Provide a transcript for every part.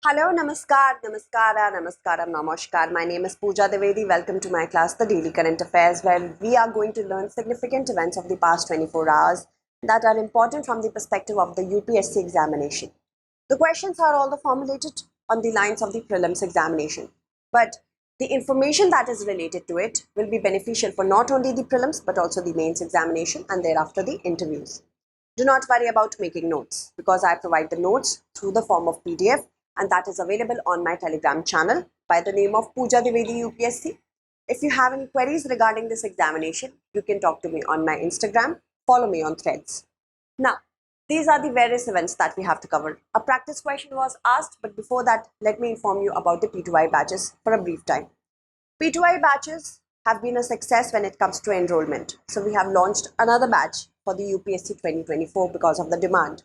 Hello, namaskar. My name is Pooja Dwivedi. Welcome to my class, The Daily Current Affairs, where we are going to learn significant events of the past 24 hours that are important from the perspective of the UPSC examination. The questions are all formulated on the lines of the prelims examination, but the information that is related to it will be beneficial for not only the prelims but also the mains examination and thereafter the interviews. Do not worry about making notes because I provide the notes through the form of PDF and that is available on my Telegram channel by the name of Pooja Dwivedi UPSC. If you have any queries regarding this examination, you can talk to me on my Instagram, follow me on Threads. Now, these are the various events that we have to cover. A practice question was asked, but before that, let me inform you about the P2I batches for a brief time. P2I batches have been a success when it comes to enrollment. So we have launched another batch for the UPSC 2024 because of the demand.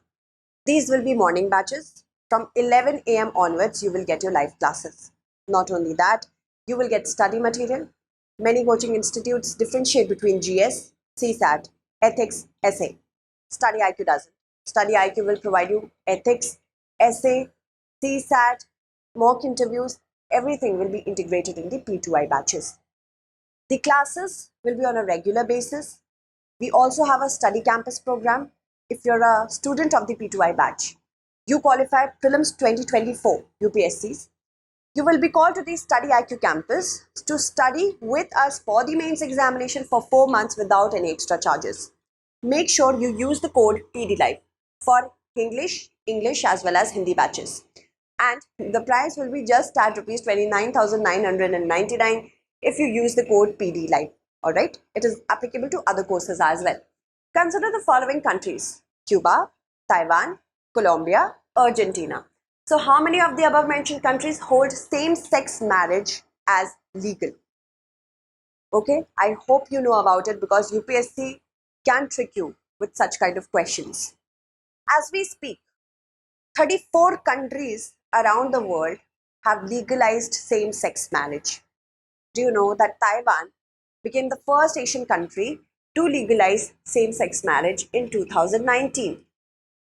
These will be morning batches. From 11 a.m. onwards, you will get your live classes. Not only that, you will get study material. Many coaching institutes differentiate between GS, CSAT, ethics, essay. StudyIQ doesn't. StudyIQ will provide you ethics, essay, CSAT, mock interviews, everything will be integrated in the P2I batches. The classes will be on a regular basis. We also have a study campus program. If you're a student of the P2I batch, you qualify Prelims 2024 UPSCs. You will be called to the StudyIQ campus to study with us for the mains examination for 4 months without any extra charges. Make sure you use the code PDLive for English as well as Hindi batches. And the price will be just at rupees 29,999 if you use the code PDLive. Alright, it is applicable to other courses as well. Consider the following countries: Cuba, Taiwan, Colombia, Argentina. So how many of the above mentioned countries hold same-sex marriage as legal? Okay, I hope you know about it because UPSC can trick you with such kind of questions. As we speak, 34 countries around the world have legalized same-sex marriage. Do you know that Taiwan became the first Asian country to legalize same-sex marriage in 2019?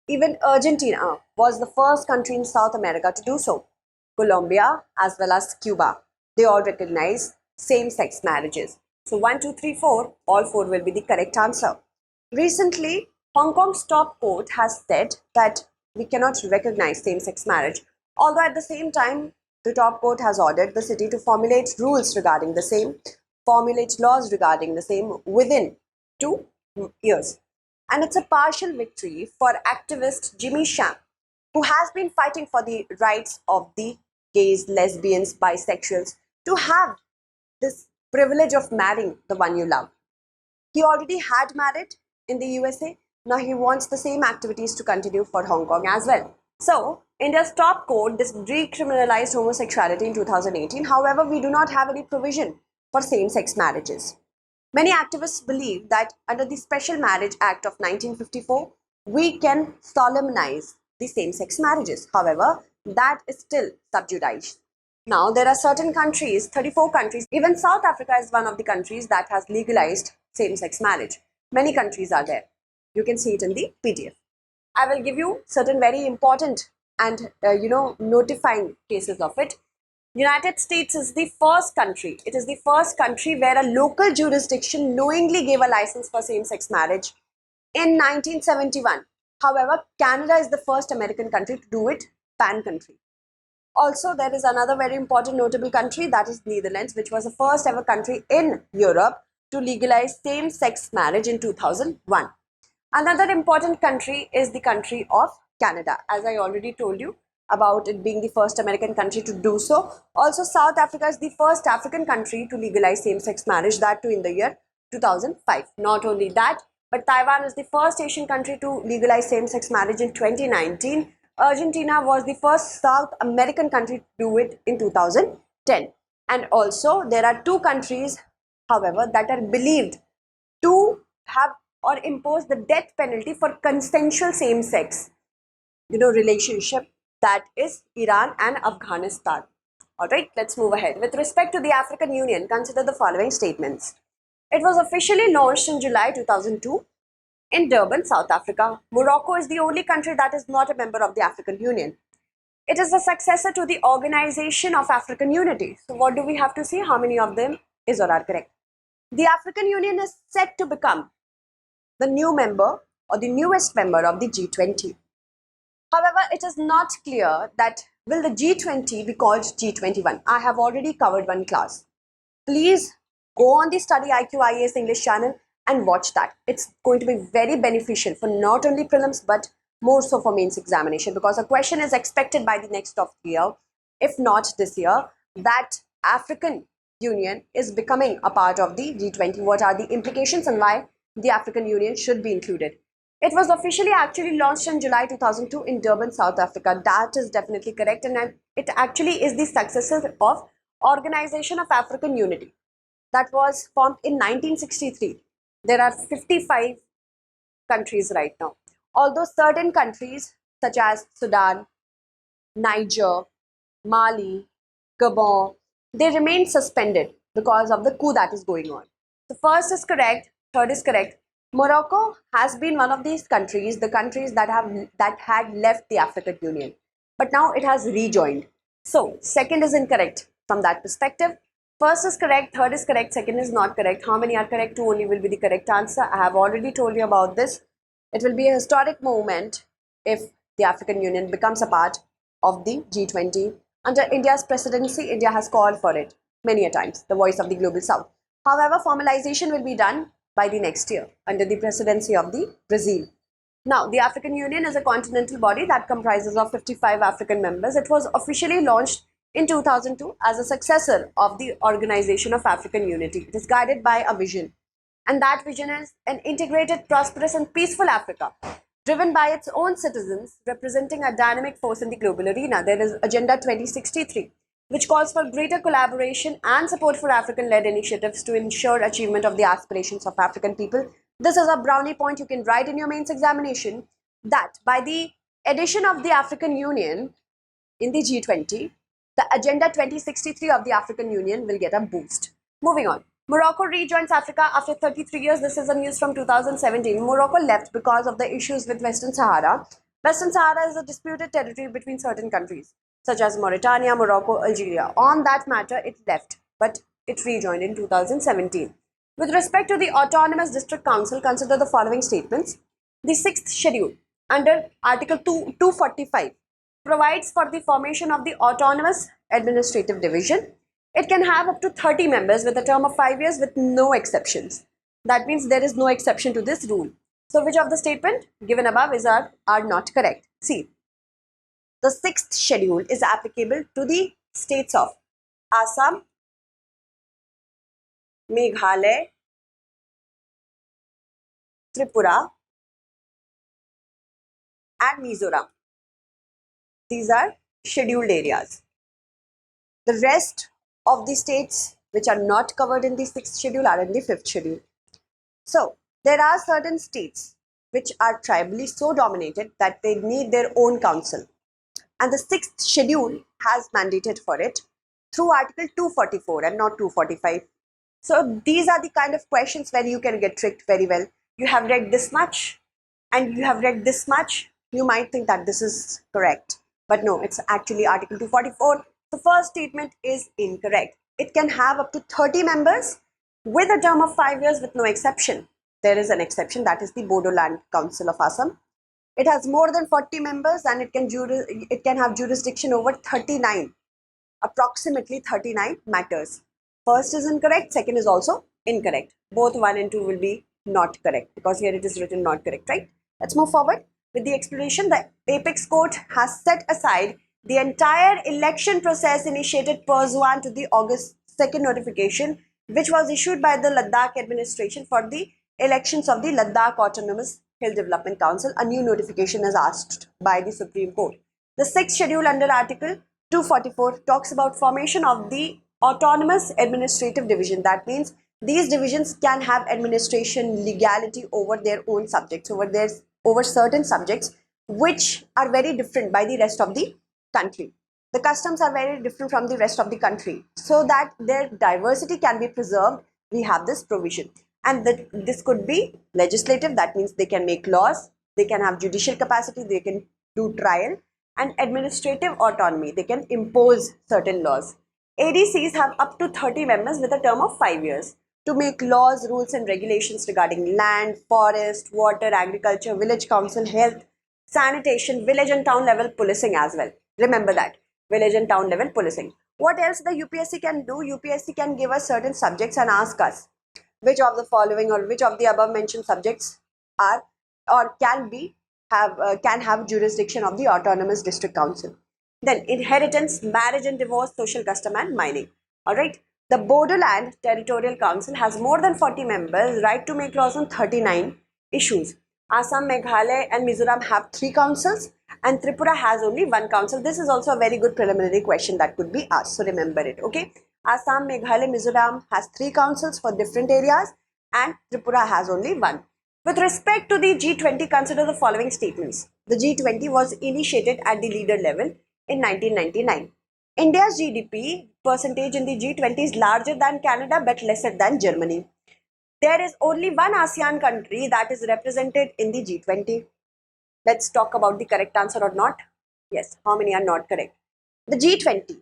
Even Argentina was the first country in South America to do so. Colombia as well as Cuba, they all recognize same-sex marriages. So 1, 2, 3, 4, all 4 will be the correct answer. Recently, Hong Kong's top court has said that we cannot recognize same-sex marriage, although at the same time, the top court has ordered the city to formulate rules regarding the same, formulate laws regarding the same within 2 years. And it's a partial victory for activist Jimmy Sham, who has been fighting for the rights of the gays, lesbians, bisexuals to have this privilege of marrying the one you love. He already had married in the USA. Now he wants the same activities to continue for Hong Kong as well. So, India's top court decriminalized homosexuality in 2018. However, we do not have any provision for same-sex marriages. Many activists believe that under the Special Marriage Act of 1954, we can solemnize the same-sex marriages. However, that is still sub judice. Now, there are certain countries, 34 countries, even South Africa is one of the countries that has legalized same-sex marriage. Many countries are there. You can see it in the PDF. I will give you certain very important and notifying cases of it. United States is the first country. It is the first country where a local jurisdiction knowingly gave a license for same-sex marriage in 1971. However, Canada is the first American country to do it, pan country. Also, there is another very important notable country, that is Netherlands, which was the first ever country in Europe to legalize same-sex marriage in 2001. Another important country is the country of Canada, as I already told you about it being the first American country to do so. Also, South Africa is the first African country to legalize same-sex marriage, that too in the year 2005. Not only that, but Taiwan is the first Asian country to legalize same-sex marriage in 2019. Argentina was the first South American country to do it in 2010. And also, there are 2 countries, however, that are believed to have or impose the death penalty for consensual same-sex relationship, that is Iran and Afghanistan. Alright, let's move ahead. With respect to the African Union, consider the following statements. It was officially launched in July 2002 in Durban, South Africa. Morocco is the only country that is not a member of the African Union. It is the successor to the Organization of African Unity. So what do we have to see? How many of them is or are correct? The African Union is set to become the new member or the newest member of the G20. However, it is not clear that will the G20 be called G21. I have already covered one class. Please go on the StudyIQ IAS English channel and watch that. It's going to be very beneficial for not only prelims but more so for mains examination, because a question is expected by the next of the year, if not this year, that African Union is becoming a part of the G20. What are the implications and why the African Union should be included? It was officially actually launched in July 2002 in Durban, South Africa. That is definitely correct, and it actually is the successor of Organization of African Unity that was formed in 1963. There are 55 countries right now. Although certain countries such as Sudan, Niger, Mali, Gabon, they remain suspended because of the coup that is going on. The first is correct, third is correct. Morocco has been one of these countries, the countries that had left the African Union, but now it has rejoined. So second is incorrect from that perspective. First is correct, third is correct, second is not correct. How many are correct? Two only will be the correct answer. I have already told you about this. It will be a historic moment if the African Union becomes a part of the G20. Under India's presidency, India has called for it many a times, the voice of the global south. However, formalization will be done by the next year under the presidency of the Brazil. Now, the African Union is a continental body that comprises of 55 African members. It was officially launched in 2002 as a successor of the Organization of African Unity. It is guided by a vision, and that vision is an integrated, prosperous and peaceful Africa, driven by its own citizens, representing a dynamic force in the global arena. There is Agenda 2063, which calls for greater collaboration and support for African-led initiatives to ensure achievement of the aspirations of African people. This is a brownie point you can write in your mains examination, that by the addition of the African Union in the G20, the Agenda 2063 of the African Union will get a boost. Moving on. Morocco rejoins Africa after 33 years. This is a news from 2017. Morocco left because of the issues with Western Sahara. Western Sahara is a disputed territory between certain countries, such as Mauritania, Morocco, Algeria. On that matter, it left, but it rejoined in 2017. With respect to the Autonomous District Council, consider the following statements. The 6th schedule under Article 245 provides for the formation of the Autonomous Administrative Division. It can have up to 30 members with a term of 5 years with no exceptions. That means there is no exception to this rule. So which of the statement given above are not correct? See, the 6th schedule is applicable to the states of Assam, Meghalaya, Tripura and Mizoram. These are scheduled areas. The rest of the states which are not covered in the 6th schedule are in the 5th schedule. So there are certain states which are tribally so dominated that they need their own council, and the 6th schedule has mandated for it through Article 244 and not 245. So these are the kind of questions where you can get tricked very well. You have read this much and you have read this much, you might think that this is correct, but no, it's actually Article 244. The first statement is incorrect. It can have up to 30 members with a term of 5 years with no exception. There is an exception, that is the Bodoland Council of Assam. It has more than 40 members and it can have jurisdiction over 39, approximately 39 matters. First is incorrect, second is also incorrect. Both 1 and 2 will be not correct because here it is written not correct, right? Let's move forward with the explanation. The Apex Court has set aside the entire election process initiated pursuant to the August 2nd notification, which was issued by the Ladakh administration for the elections of the Ladakh Autonomous Hill Development Council. A new notification is asked by the Supreme Court. The 6th schedule under Article 244 talks about formation of the Autonomous Administrative Division. That means these divisions can have administration legality over their own subjects, over certain subjects which are very different by the rest of the country. The customs are very different from the rest of the country. So that their diversity can be preserved, we have this provision. And this could be legislative, that means they can make laws, they can have judicial capacity, they can do trial, and administrative autonomy. They can impose certain laws. ADCs have up to 30 members with a term of 5 years to make laws, rules and regulations regarding land, forest, water, agriculture, village council, health, sanitation, village and town level policing as well. Remember that, village and town level policing. What else the UPSC can do? UPSC can give us certain subjects and ask us which of the following or which of the above mentioned subjects are or can have jurisdiction of the autonomous district council. Then inheritance, marriage and divorce, social custom and mining. All right. The Bodoland Territorial Council has more than 40 members, right to make laws on 39 issues. Assam, Meghalaya and Mizoram have 3 councils and Tripura has only 1 council. This is also a very good preliminary question that could be asked. So remember it. Okay. Assam, Meghalaya, Mizoram has 3 councils for different areas and Tripura has only 1. With respect to the G20, consider the following statements. The G20 was initiated at the leader level in 1999. India's GDP percentage in the G20 is larger than Canada but lesser than Germany. There is only one ASEAN country that is represented in the G20. Let's talk about the correct answer or not. Yes, how many are not correct? The G20.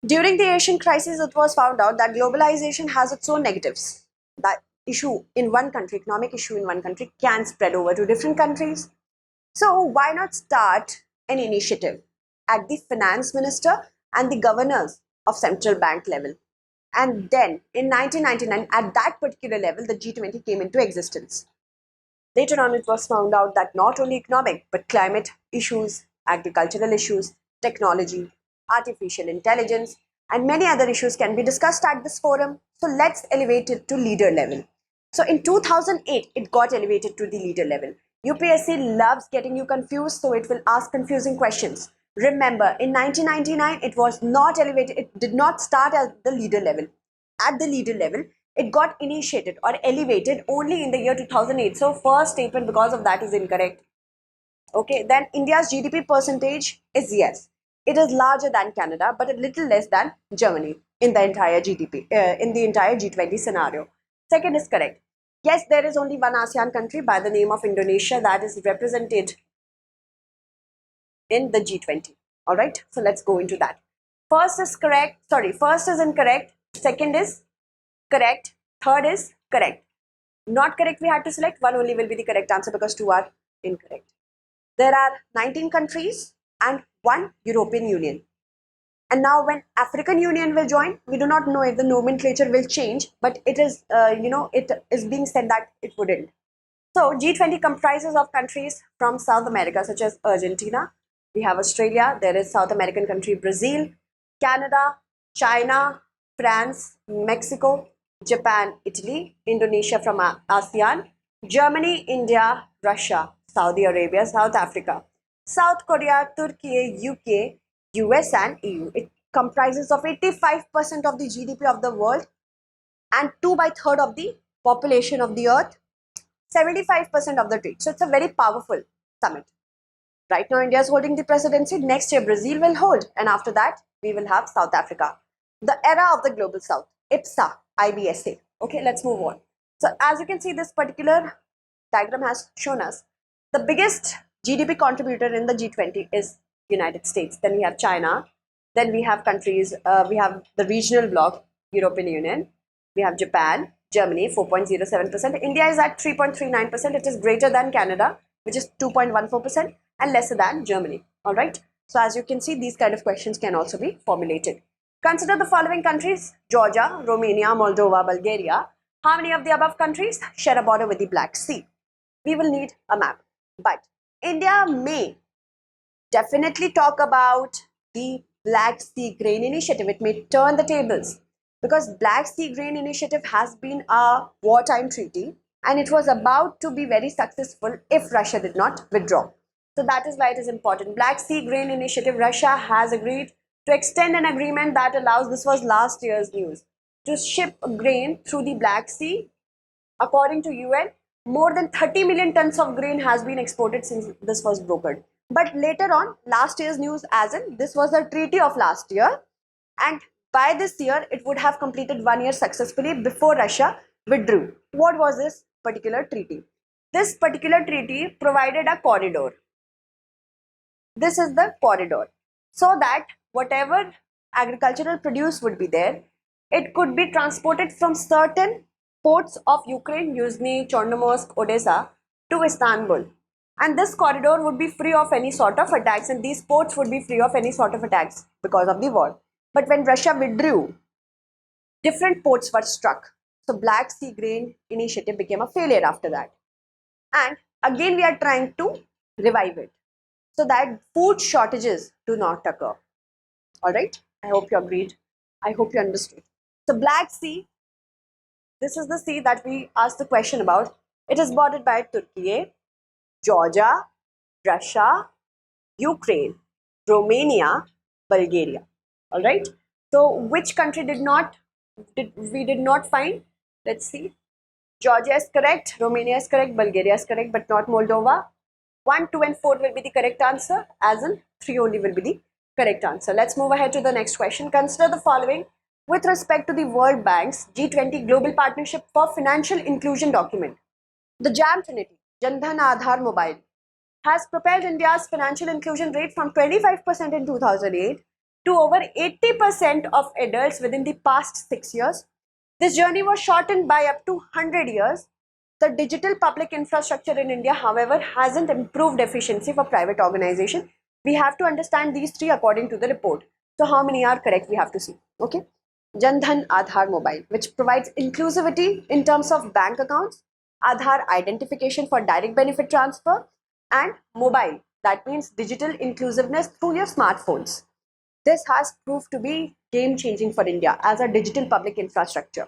During the Asian crisis, it was found out that globalization has its own negatives. That issue in one country, economic issue in one country, can spread over to different countries. So why not start an initiative at the finance minister and the governors of central bank level? And then in 1999, at that particular level, the G20 came into existence. Later on, it was found out that not only economic, but climate issues, agricultural issues, technology, artificial intelligence, and many other issues can be discussed at this forum. So let's elevate it to leader level. So in 2008, it got elevated to the leader level. UPSC loves getting you confused, so it will ask confusing questions. Remember, in 1999, it was not elevated. It did not start at the leader level. At the leader level, it got initiated or elevated only in the year 2008. So first statement because of that is incorrect. Okay, then India's GDP percentage is yes. It is larger than Canada, but a little less than Germany in the entire GDP, in the entire G20 scenario. Second is correct. Yes, there is only one ASEAN country by the name of Indonesia that is represented in the G20. All right, so let's go into that. First is correct. Sorry, first is incorrect. Second is correct. Third is correct. Not correct, we had to select. One only will be the correct answer because 2 are incorrect. There are 19 countries and 1 European Union. And now when African Union will join, we do not know if the nomenclature will change, but it is, it is being said that it wouldn't. So G20 comprises of countries from South America, such as Argentina. We have Australia. There is South American country Brazil, Canada, China, France, Mexico, Japan, Italy, Indonesia from ASEAN, Germany, India, Russia, Saudi Arabia, South Africa, South Korea, Turkey, UK, US and EU. It comprises of 85% of the GDP of the world and 2/3 of the population of the earth, 75% of the trade. So it's a very powerful summit. Right now, India is holding the presidency. Next year, Brazil will hold. And after that, we will have South Africa. The era of the global south, IPSA, IBSA. Okay, let's move on. So as you can see, this particular diagram has shown us the biggest GDP contributor in the G20 is United States. Then we have China. Then we have countries, we have the regional bloc, European Union. We have Japan, Germany, 4.07%. India is at 3.39%. It is greater than Canada, which is 2.14%, and lesser than Germany. All right. So as you can see, these kind of questions can also be formulated. Consider the following countries: Georgia, Romania, Moldova, Bulgaria. How many of the above countries share a border with the Black Sea? We will need a map. But India may definitely talk about the Black Sea Grain Initiative. It may turn the tables because Black Sea Grain Initiative has been a wartime treaty and it was about to be very successful if Russia did not withdraw. So that is why it is important. Black Sea Grain Initiative, Russia has agreed to extend an agreement that allows, this was last year's news, to ship grain through the Black Sea. According to UN, more than 30 million tons of grain has been exported since this was brokered. But later on, last year's news, as in this was the treaty of last year, and by this year it would have completed 1 year successfully before Russia withdrew. What was this particular treaty? This particular treaty provided a corridor This is the corridor, so that whatever agricultural produce would be there, it could be transported from certain ports of Ukraine, Yuzhny, Chornomorsk, Odessa, to Istanbul. And this corridor would be free of any sort of attacks, and these ports would be free of any sort of attacks because of the war. But when Russia withdrew, different ports were struck. So Black Sea Grain Initiative became a failure after that. And again, we are trying to revive it so that food shortages do not occur. All right, I hope you agreed. I hope you understood. So Black Sea, this is the sea that we asked the question about. It is bordered by Turkey, Georgia, Russia, Ukraine, Romania, Bulgaria. All right. So which country we did not find? Let's see. Georgia is correct, Romania is correct, Bulgaria is correct, but not Moldova. 1, 2, and 4 will be the correct answer, as in 3 only will be the correct answer. Let's move ahead to the next question. Consider the following with respect to the World Bank's G20 Global Partnership for Financial Inclusion document. The JAM Trinity, Jan Dhan Aadhaar Mobile, has propelled India's financial inclusion rate from 25% in 2008 to over 80% of adults within the past 6 years. This journey was shortened by up to 100 years. The digital public infrastructure in India, however, hasn't improved efficiency for private organizations. We have to understand these three according to the report. So how many are correct we have to see. Okay. Jan Dhan Aadhaar Mobile, which provides inclusivity in terms of bank accounts, Aadhaar identification for direct benefit transfer, and mobile, that means digital inclusiveness through your smartphones. This has proved to be game-changing for India as a digital public infrastructure.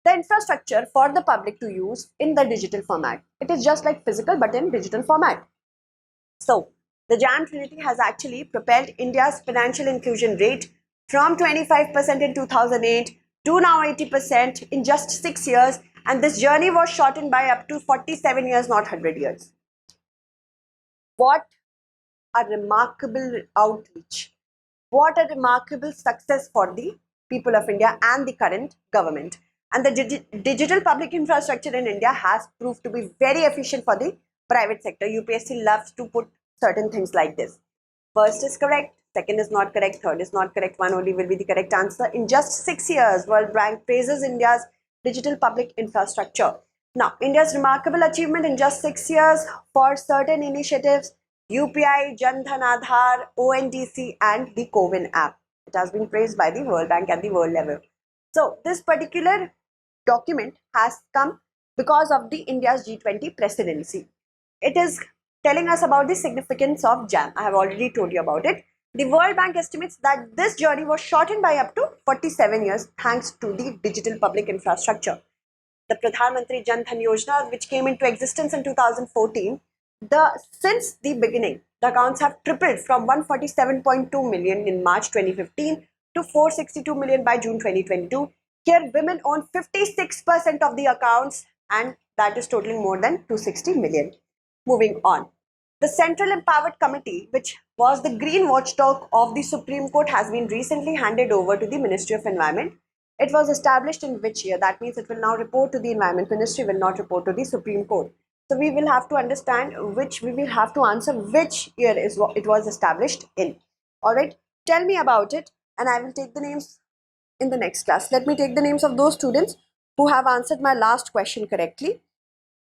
The infrastructure for the public to use in the digital format. It is just like physical but in digital format. So, the JAM Trinity has actually propelled India's financial inclusion rate from 25% in 2008 to now 80% in just 6 years, and this journey was shortened by up to 47 years, not 100 years. What a remarkable outreach. What a remarkable success for the people of India and the current government. And the digital public infrastructure in India has proved to be very efficient for the private sector. UPSC loves to put certain things like this. First is correct, second is not correct, third is not correct, one only will be the correct answer. In just 6 years, World Bank praises India's digital public infrastructure. Now, India's remarkable achievement in just 6 years for certain initiatives, UPI, Jan Dhan Aadhaar, ONDC, and the CoWIN app. It has been praised by the World Bank at the world level. So, this particular document has come because of the India's G20 presidency. It is telling us about the significance of JAM. I have already told you about it. The World Bank estimates that this journey was shortened by up to 47 years thanks to the digital public infrastructure. The Pradhan Mantri Jan Dhan Yojana, which came into existence in 2014, since the beginning, the accounts have tripled from 147.2 million in March 2015 to 462 million by June 2022. Here, women own 56% of the accounts, and that is totaling more than 260 million. Moving on. The Central Empowered Committee, which was the green watchdog of the Supreme Court, has been recently handed over to the Ministry of Environment. It was established in which year? That means it will now report to the Environment Ministry, will not report to the Supreme Court. So we will have to understand we will have to answer which year it was established in. All right, tell me about it, and I will take the names in the next class. Let me take the names of those students who have answered my last question correctly.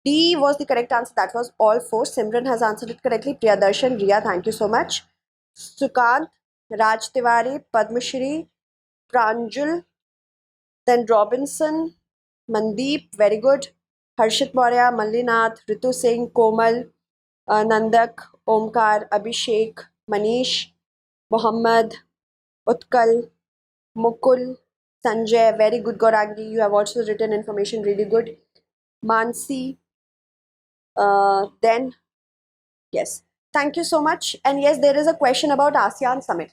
D was the correct answer. That was all four. Simran has answered it correctly. Priyadarshan, Riya, thank you so much. Sukant, Raj Tiwari, Padmashri, Pranjul, then Robinson, Mandeep, very good. Harshit Maurya, Mallinath, Ritu Singh, Komal, Nandak, Omkar, Abhishek, Manish, Mohammed, Utkal, Mukul, Sanjay, very good. Gaurangi, you have also written information really good. Mansi, then yes, thank you so much. And yes, there is a question about ASEAN Summit.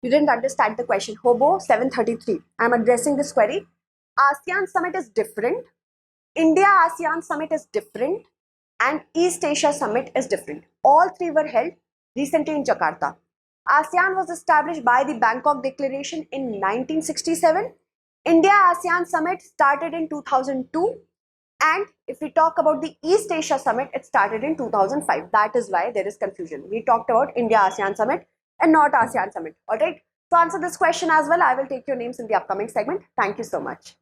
You didn't understand the question. Hobo 733. I'm addressing this query. ASEAN Summit is different. India ASEAN Summit is different. And East Asia Summit is different. All three were held recently in Jakarta. ASEAN was established by the Bangkok Declaration in 1967. India ASEAN Summit started in 2002. And if we talk about the East Asia Summit, it started in 2005. That is why there is confusion. We talked about India-ASEAN Summit and not ASEAN Summit. Alright. To answer this question as well, I will take your names in the upcoming segment. Thank you so much.